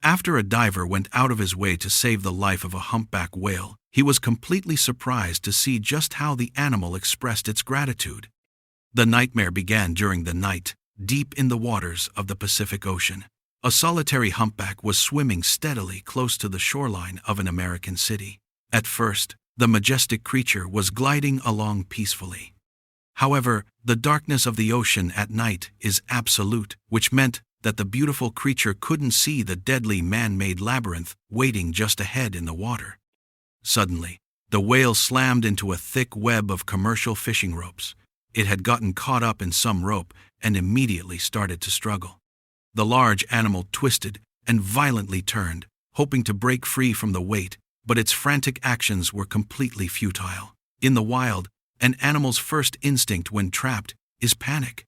After a diver went out of his way to save the life of a humpback whale, he was completely surprised to see just how the animal expressed its gratitude. The nightmare began during the night, deep in the waters of the Pacific Ocean. A solitary humpback was swimming steadily close to the shoreline of an American city. At first, the majestic creature was gliding along peacefully. However, the darkness of the ocean at night is absolute, which meant that the beautiful creature couldn't see the deadly man-made labyrinth waiting just ahead in the water. Suddenly, the whale slammed into a thick web of commercial fishing ropes. It had gotten caught up in some rope and immediately started to struggle. The large animal twisted and violently turned, hoping to break free from the weight, but its frantic actions were completely futile. In the wild, an animal's first instinct when trapped is panic.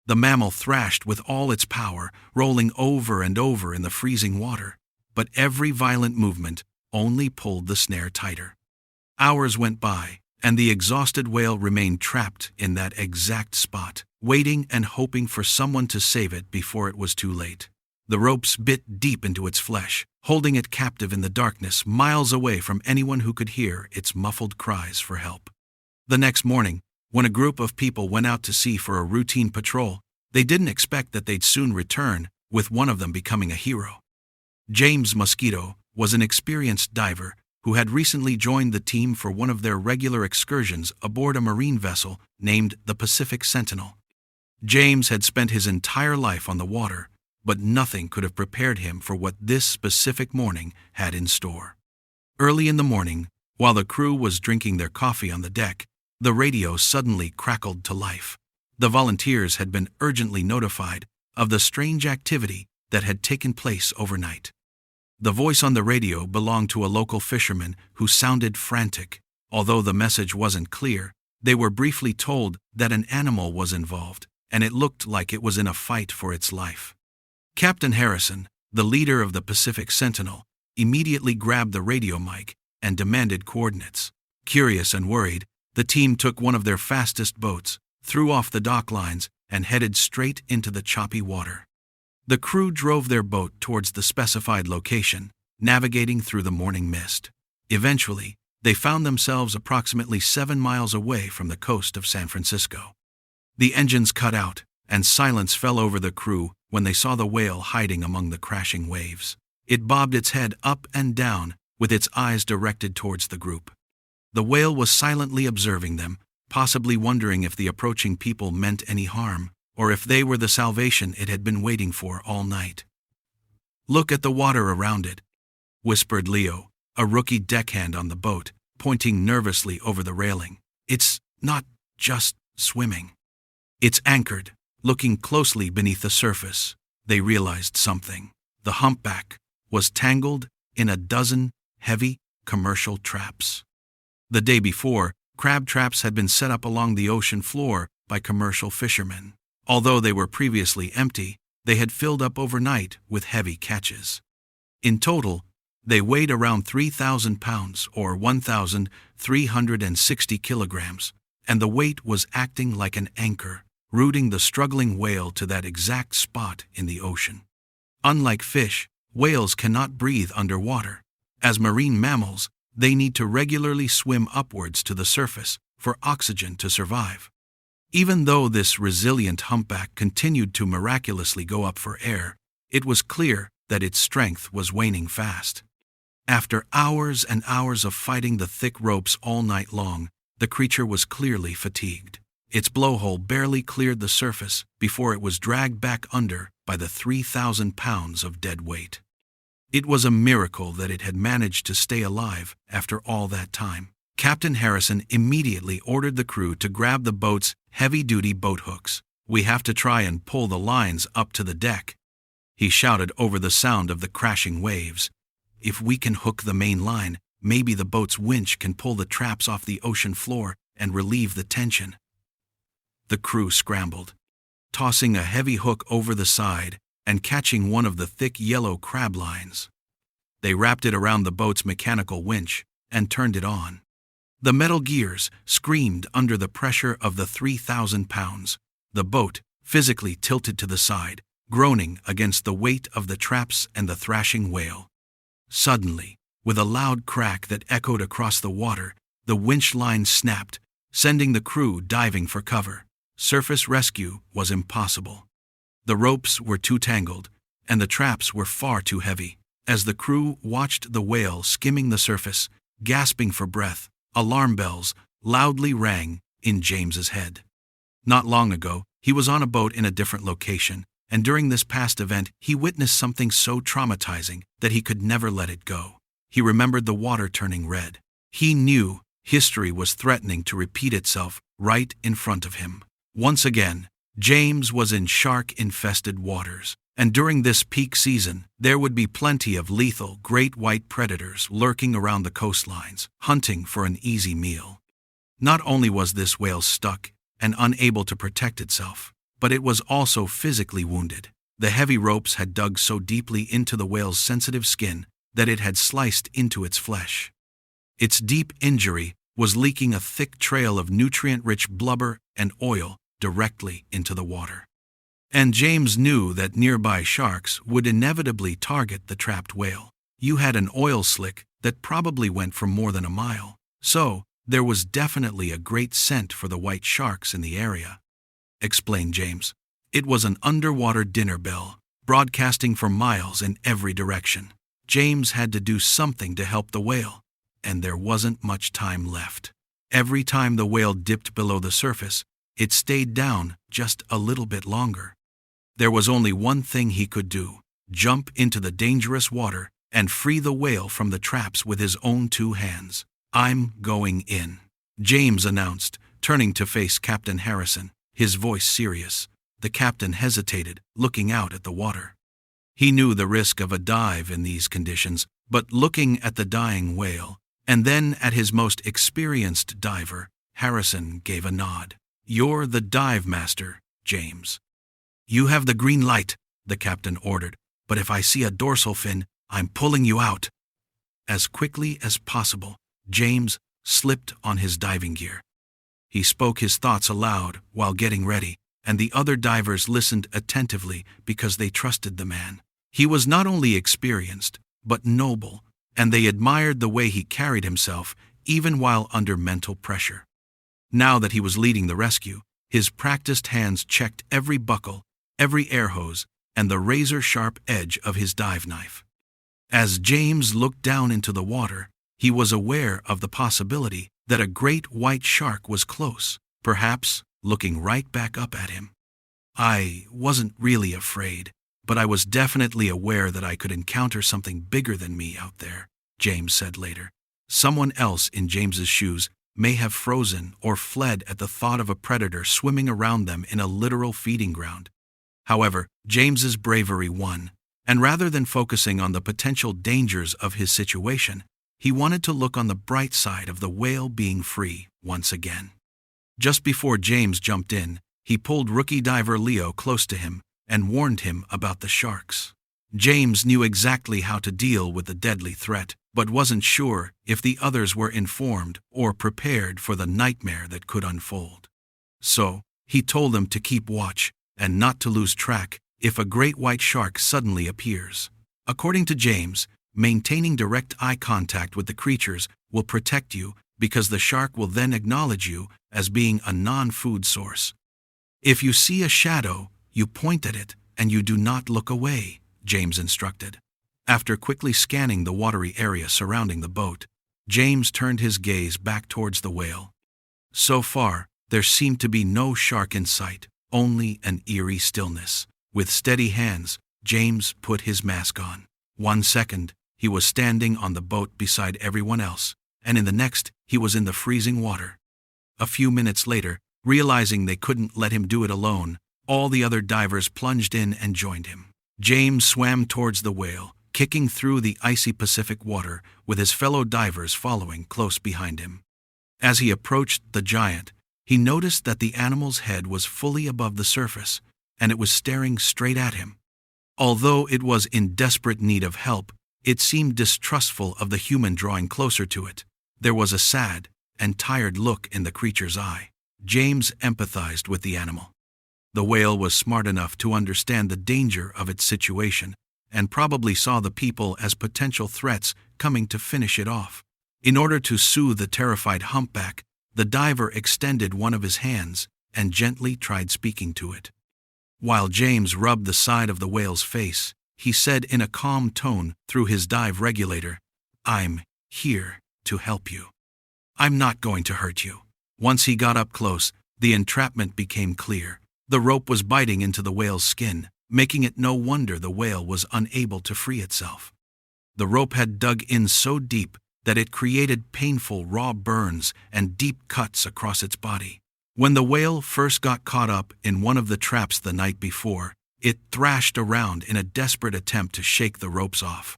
The mammal thrashed with all its power, rolling over and over in the freezing water, but every violent movement only pulled the snare tighter. Hours went by, and the exhausted whale remained trapped in that exact spot, waiting and hoping for someone to save it before it was too late. The ropes bit deep into its flesh, holding it captive in the darkness miles away from anyone who could hear its muffled cries for help. The next morning, when a group of people went out to sea for a routine patrol, they didn't expect that they'd soon return, with one of them becoming a hero. James Mosquito was an experienced diver who had recently joined the team for one of their regular excursions aboard a marine vessel named the Pacific Sentinel. James had spent his entire life on the water, but nothing could have prepared him for what this specific morning had in store. Early in the morning, while the crew was drinking their coffee on the deck, the radio suddenly crackled to life. The volunteers had been urgently notified of the strange activity that had taken place overnight. The voice on the radio belonged to a local fisherman who sounded frantic. Although the message wasn't clear, they were briefly told that an animal was involved, and it looked like it was in a fight for its life. Captain Harrison, the leader of the Pacific Sentinel, immediately grabbed the radio mic and demanded coordinates. Curious and worried, the team took one of their fastest boats, threw off the dock lines, and headed straight into the choppy water. The crew drove their boat towards the specified location, navigating through the morning mist. Eventually, they found themselves approximately 7 miles away from the coast of San Francisco. The engines cut out, and silence fell over the crew when they saw the whale hiding among the crashing waves. It bobbed its head up and down, with its eyes directed towards the group. The whale was silently observing them, possibly wondering if the approaching people meant any harm, or if they were the salvation it had been waiting for all night. "Look at the water around it," whispered Leo, a rookie deckhand on the boat, pointing nervously over the railing. "It's not just swimming. It's anchored." Looking closely beneath the surface, they realized something. The humpback was tangled in a dozen heavy commercial traps. The day before, crab traps had been set up along the ocean floor by commercial fishermen. Although they were previously empty, they had filled up overnight with heavy catches. In total, they weighed around 3,000 pounds or 1,360 kilograms, and the weight was acting like an anchor, rooting the struggling whale to that exact spot in the ocean. Unlike fish, whales cannot breathe underwater. As marine mammals, they need to regularly swim upwards to the surface for oxygen to survive. Even though this resilient humpback continued to miraculously go up for air, it was clear that its strength was waning fast. After hours and hours of fighting the thick ropes all night long, the creature was clearly fatigued. Its blowhole barely cleared the surface before it was dragged back under by the 3,000 pounds of dead weight. It was a miracle that it had managed to stay alive after all that time. Captain Harrison immediately ordered the crew to grab the boat's heavy-duty boat hooks. "We have to try and pull the lines up to the deck," he shouted over the sound of the crashing waves. "If we can hook the main line, maybe the boat's winch can pull the traps off the ocean floor and relieve the tension." The crew scrambled, tossing a heavy hook over the side and catching one of the thick yellow crab lines. They wrapped it around the boat's mechanical winch and turned it on. The metal gears screamed under the pressure of the 3,000 pounds. The boat physically tilted to the side, groaning against the weight of the traps and the thrashing whale. Suddenly, with a loud crack that echoed across the water, the winch line snapped, sending the crew diving for cover. Surface rescue was impossible. The ropes were too tangled, and the traps were far too heavy. As the crew watched the whale skimming the surface, gasping for breath, alarm bells loudly rang in James's head. Not long ago, he was on a boat in a different location, and during this past event, he witnessed something so traumatizing that he could never let it go. He remembered the water turning red. He knew history was threatening to repeat itself right in front of him. Once again, James was in shark-infested waters, and during this peak season, there would be plenty of lethal great white predators lurking around the coastlines, hunting for an easy meal. Not only was this whale stuck and unable to protect itself, but it was also physically wounded. The heavy ropes had dug so deeply into the whale's sensitive skin that it had sliced into its flesh. Its deep injury was leaking a thick trail of nutrient-rich blubber and oil directly into the water. And James knew that nearby sharks would inevitably target the trapped whale. You had an oil slick that probably went for more than a mile, so there was definitely a great scent for the white sharks in the area, explained James. It was an underwater dinner bell, broadcasting for miles in every direction. James had to do something to help the whale, and there wasn't much time left. Every time the whale dipped below the surface, it stayed down just a little bit longer. There was only one thing he could do: jump into the dangerous water and free the whale from the traps with his own 2 hands. "I'm going in," James announced, turning to face Captain Harrison, his voice serious. The captain hesitated, looking out at the water. He knew the risk of a dive in these conditions, but looking at the dying whale, and then at his most experienced diver, Harrison gave a nod. "You're the dive master, James." "You have the green light," the captain ordered, "but if I see a dorsal fin, I'm pulling you out." As quickly as possible, James slipped on his diving gear. He spoke his thoughts aloud while getting ready, and the other divers listened attentively because they trusted the man. He was not only experienced, but noble, and they admired the way he carried himself even while under mental pressure. Now that he was leading the rescue, his practiced hands checked every buckle, every air hose, and the razor-sharp edge of his dive knife. As James looked down into the water, he was aware of the possibility that a great white shark was close, perhaps looking right back up at him. "I wasn't really afraid, but I was definitely aware that I could encounter something bigger than me out there," James said later. Someone else in James's shoes may have frozen or fled at the thought of a predator swimming around them in a literal feeding ground. However, James's bravery won, and rather than focusing on the potential dangers of his situation, he wanted to look on the bright side of the whale being free once again. Just before James jumped in, he pulled rookie diver Leo close to him and warned him about the sharks. James knew exactly how to deal with the deadly threat, but wasn't sure if the others were informed or prepared for the nightmare that could unfold. So, he told them to keep watch and not to lose track if a great white shark suddenly appears. According to James, maintaining direct eye contact with the creatures will protect you because the shark will then acknowledge you as being a non-food source. "If you see a shadow, you point at it and you do not look away," James instructed. After quickly scanning the watery area surrounding the boat, James turned his gaze back towards the whale. So far, there seemed to be no shark in sight, only an eerie stillness. With steady hands, James put his mask on. 1 second, he was standing on the boat beside everyone else, and in the next, he was in the freezing water. A few minutes later, realizing they couldn't let him do it alone, all the other divers plunged in and joined him. James swam towards the whale, kicking through the icy Pacific water with his fellow divers following close behind him. As he approached the giant, he noticed that the animal's head was fully above the surface, and it was staring straight at him. Although it was in desperate need of help, it seemed distrustful of the human drawing closer to it. There was a sad and tired look in the creature's eye. James empathized with the animal. The whale was smart enough to understand the danger of its situation, and probably saw the people as potential threats coming to finish it off. In order to soothe the terrified humpback, the diver extended one of his hands and gently tried speaking to it. While James rubbed the side of the whale's face, he said in a calm tone through his dive regulator, "I'm here to help you. I'm not going to hurt you." Once he got up close, the entrapment became clear. The rope was biting into the whale's skin, making it no wonder the whale was unable to free itself. The rope had dug in so deep that it created painful raw burns and deep cuts across its body. When the whale first got caught up in one of the traps the night before, it thrashed around in a desperate attempt to shake the ropes off.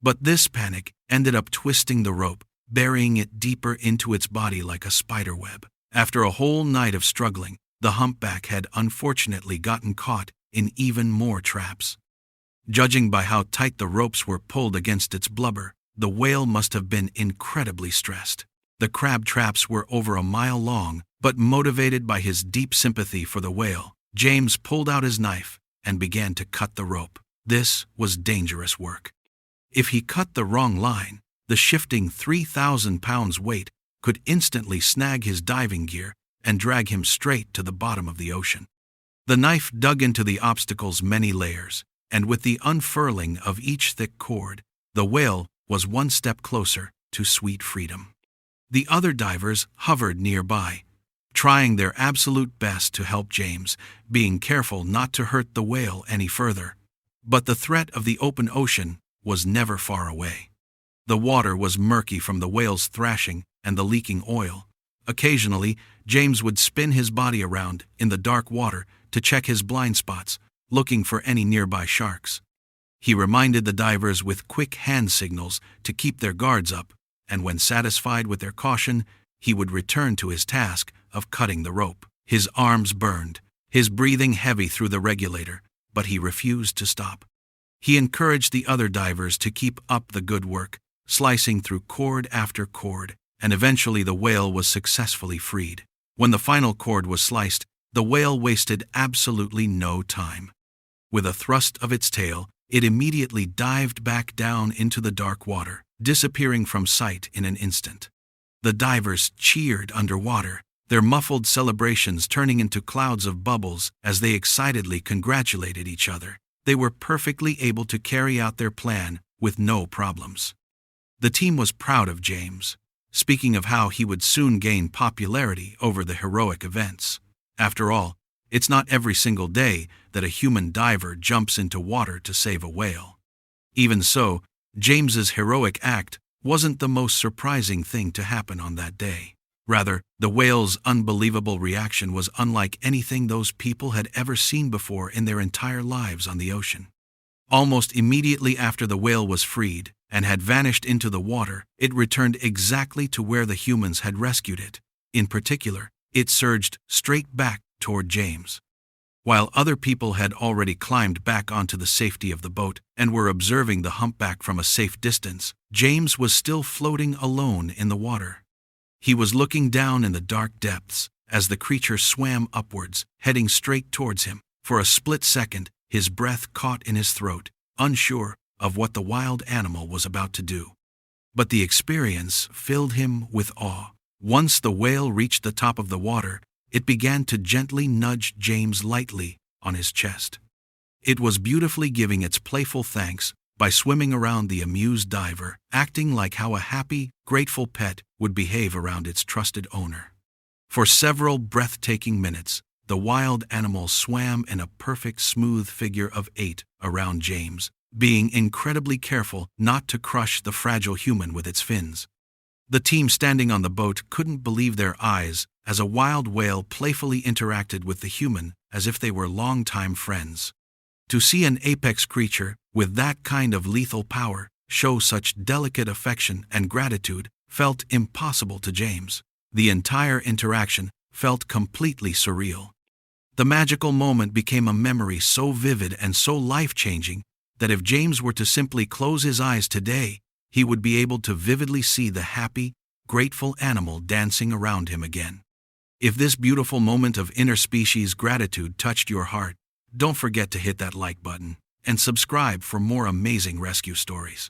But this panic ended up twisting the rope, burying it deeper into its body like a spider web. After a whole night of struggling, the humpback had unfortunately gotten caught in even more traps. Judging by how tight the ropes were pulled against its blubber, the whale must have been incredibly stressed. The crab traps were over a mile long, but motivated by his deep sympathy for the whale, James pulled out his knife and began to cut the rope. This was dangerous work. If he cut the wrong line, the shifting 3,000 pounds weight could instantly snag his diving gear and drag him straight to the bottom of the ocean. The knife dug into the obstacle's many layers, and with the unfurling of each thick cord, the whale was one step closer to sweet freedom. The other divers hovered nearby, trying their absolute best to help James, being careful not to hurt the whale any further. But the threat of the open ocean was never far away. The water was murky from the whale's thrashing and the leaking oil. Occasionally, James would spin his body around in the dark water to check his blind spots, looking for any nearby sharks. He reminded the divers with quick hand signals to keep their guards up, and when satisfied with their caution, he would return to his task of cutting the rope. His arms burned, his breathing heavy through the regulator, but he refused to stop. He encouraged the other divers to keep up the good work, slicing through cord after cord, and eventually the whale was successfully freed. When the final cord was sliced, the whale wasted absolutely no time. With a thrust of its tail, it immediately dived back down into the dark water, disappearing from sight in an instant. The divers cheered underwater, their muffled celebrations turning into clouds of bubbles as they excitedly congratulated each other. They were perfectly able to carry out their plan with no problems. The team was proud of James, speaking of how he would soon gain popularity over the heroic events. After all, it's not every single day that a human diver jumps into water to save a whale. Even so, James's heroic act wasn't the most surprising thing to happen on that day. Rather, the whale's unbelievable reaction was unlike anything those people had ever seen before in their entire lives on the ocean. Almost immediately after the whale was freed and had vanished into the water, it returned exactly to where the humans had rescued it. In particular, it surged straight back toward James. While other people had already climbed back onto the safety of the boat and were observing the humpback from a safe distance, James was still floating alone in the water. He was looking down in the dark depths as the creature swam upwards, heading straight towards him. For a split second, his breath caught in his throat, unsure of what the wild animal was about to do. But the experience filled him with awe. Once the whale reached the top of the water, it began to gently nudge James lightly on his chest. It was beautifully giving its playful thanks by swimming around the amused diver, acting like how a happy, grateful pet would behave around its trusted owner. For several breathtaking minutes, the wild animal swam in a perfect smooth figure of 8 around James, being incredibly careful not to crush the fragile human with its fins. The team standing on the boat couldn't believe their eyes as a wild whale playfully interacted with the human as if they were longtime friends. To see an apex creature with that kind of lethal power show such delicate affection and gratitude felt impossible to James. The entire interaction felt completely surreal. The magical moment became a memory so vivid and so life-changing that if James were to simply close his eyes today, he would be able to vividly see the happy, grateful animal dancing around him again. If this beautiful moment of interspecies gratitude touched your heart, don't forget to hit that like button and subscribe for more amazing rescue stories.